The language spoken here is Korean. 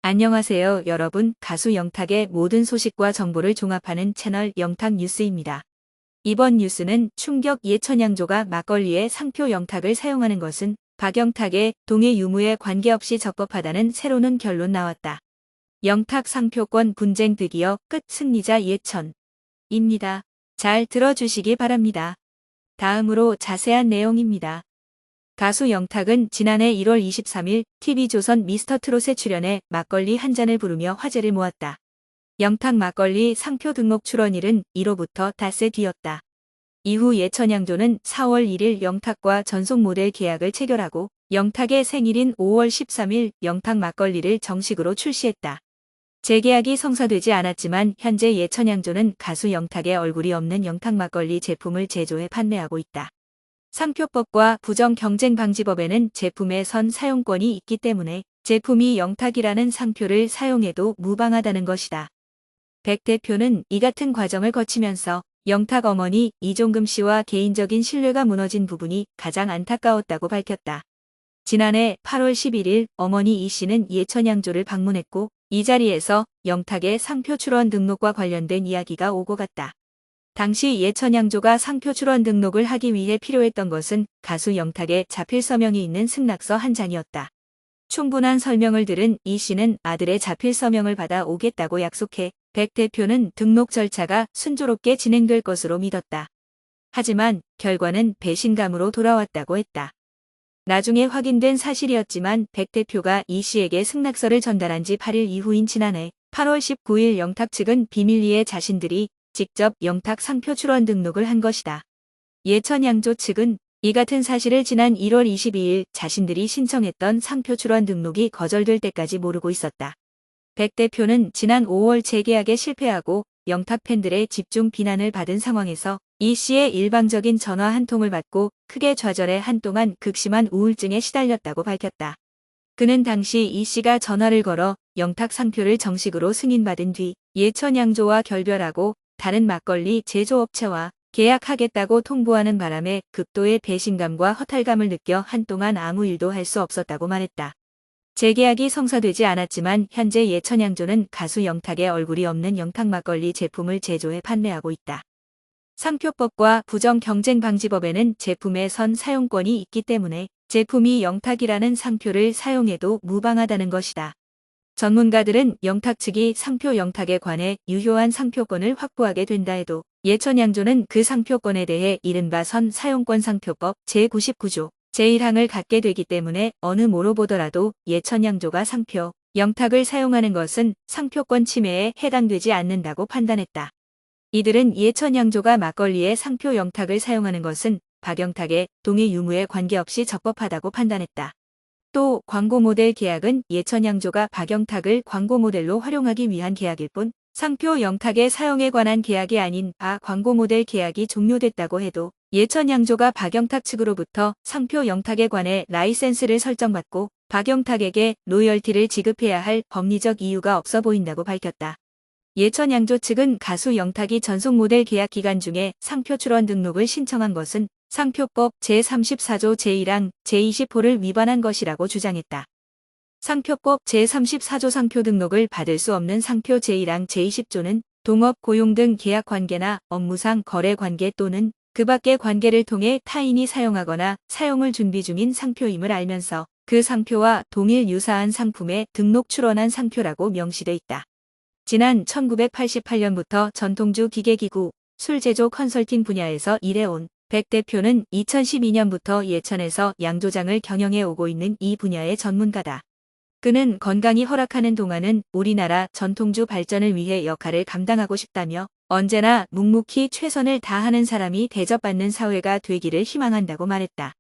안녕하세요, 여러분. 가수 영탁의 모든 소식과 정보를 종합하는 채널 영탁 뉴스입니다. 이번 뉴스는 충격 예천양조가 막걸리에 상표 영탁을 사용하는 것은 박영탁의 동해 유무에 관계없이 적법하다는 새로운 결론 나왔다. 영탁 상표권 분쟁 드디어 끝 승리자 예천입니다. 잘 들어주시기 바랍니다. 다음으로 자세한 내용입니다. 가수 영탁은 지난해 1월 23일 TV조선 미스터트롯에 출연해 막걸리 한 잔을 부르며 화제를 모았다. 영탁 막걸리 상표 등록 출원일은 1호부터 닷새 뒤였다. 이후 예천양조는 4월 1일 영탁과 전속 모델 계약을 체결하고 영탁의 생일인 5월 13일 영탁 막걸리를 정식으로 출시했다. 재계약이 성사되지 않았지만 현재 예천양조는 가수 영탁의 얼굴이 없는 영탁 막걸리 제품을 제조해 판매하고 있다. 상표법과 부정경쟁방지법에는 제품의 선 사용권이 있기 때문에 제품이 영탁이라는 상표를 사용해도 무방하다는 것이다. 백 대표는 이 같은 과정을 거치면서 영탁 어머니 이종금 씨와 개인적인 신뢰가 무너진 부분이 가장 안타까웠다고 밝혔다. 지난해 8월 11일 어머니 이 씨는 예천양조를 방문했고 이 자리에서 영탁의 상표 출원 등록과 관련된 이야기가 오고 갔다. 당시 예천양조가 상표 출원 등록을 하기 위해 필요했던 것은 가수 영탁의 자필 서명이 있는 승낙서 한 장이었다. 충분한 설명을 들은 이 씨는 아들의 자필 서명을 받아 오겠다고 약속해 백 대표는 등록 절차가 순조롭게 진행될 것으로 믿었다. 하지만 결과는 배신감으로 돌아왔다고 했다. 나중에 확인된 사실이었지만 백 대표가 이 씨에게 승낙서를 전달한 지 8일 이후인 지난해 8월 19일 영탁 측은 비밀리에 자신들이 직접 영탁 상표 출원 등록을 한 것이다. 예천양조 측은 이 같은 사실을 지난 1월 22일 자신들이 신청했던 상표 출원 등록이 거절될 때까지 모르고 있었다. 백 대표는 지난 5월 재계약에 실패하고 영탁 팬들의 집중 비난을 받은 상황에서 이 씨의 일방적인 전화 한 통을 받고 크게 좌절해 한동안 극심한 우울증에 시달렸다고 밝혔다. 그는 당시 이 씨가 전화를 걸어 영탁 상표를 정식으로 승인받은 뒤 예천양조와 결별하고 다른 막걸리 제조업체와 계약하겠다고 통보하는 바람에 극도의 배신감과 허탈감을 느껴 한동안 아무 일도 할 수 없었다고 말했다. 재계약이 성사되지 않았지만 현재 예천양조는 가수 영탁의 얼굴이 없는 영탁 막걸리 제품을 제조해 판매하고 있다. 상표법과 부정경쟁방지법에는 제품의 선 사용권이 있기 때문에 제품이 영탁이라는 상표를 사용해도 무방하다는 것이다. 전문가들은 영탁 측이 상표 영탁에 관해 유효한 상표권을 확보하게 된다 해도 예천양조는 그 상표권에 대해 이른바 선 사용권 상표법 제99조 제1항을 갖게 되기 때문에 어느 뭐로 보더라도 예천양조가 상표 영탁을 사용하는 것은 상표권 침해에 해당되지 않는다고 판단했다. 이들은 예천양조가 막걸리에 상표 영탁을 사용하는 것은 박영탁의 동해 유무에 관계없이 적법하다고 판단했다. 또 광고 모델 계약은 예천양조가 박영탁을 광고 모델로 활용하기 위한 계약일 뿐 상표 영탁의 사용에 관한 계약이 아닌 광고 모델 계약이 종료됐다고 해도 예천양조가 박영탁 측으로부터 상표 영탁에 관해 라이센스를 설정받고 박영탁에게 로열티를 지급해야 할 법리적 이유가 없어 보인다고 밝혔다. 예천양조 측은 가수 영탁이 전속 모델 계약 기간 중에 상표 출원 등록을 신청한 것은 상표법 제34조 제1항 제20호를 위반한 것이라고 주장했다. 상표법 제34조 상표 등록을 받을 수 없는 상표 제1항 제20조는 동업 고용 등 계약 관계나 업무상 거래 관계 또는 그 밖의 관계를 통해 타인이 사용하거나 사용을 준비 중인 상표임을 알면서 그 상표와 동일 유사한 상품에 등록 출원한 상표라고 명시돼 있다. 지난 1988년부터 전통주 기계기구, 술제조 컨설팅 분야에서 일해온 백 대표는 2012년부터 예천에서 양조장을 경영해 오고 있는 이 분야의 전문가다. 그는 건강이 허락하는 동안은 우리나라 전통주 발전을 위해 역할을 감당하고 싶다며 언제나 묵묵히 최선을 다하는 사람이 대접받는 사회가 되기를 희망한다고 말했다.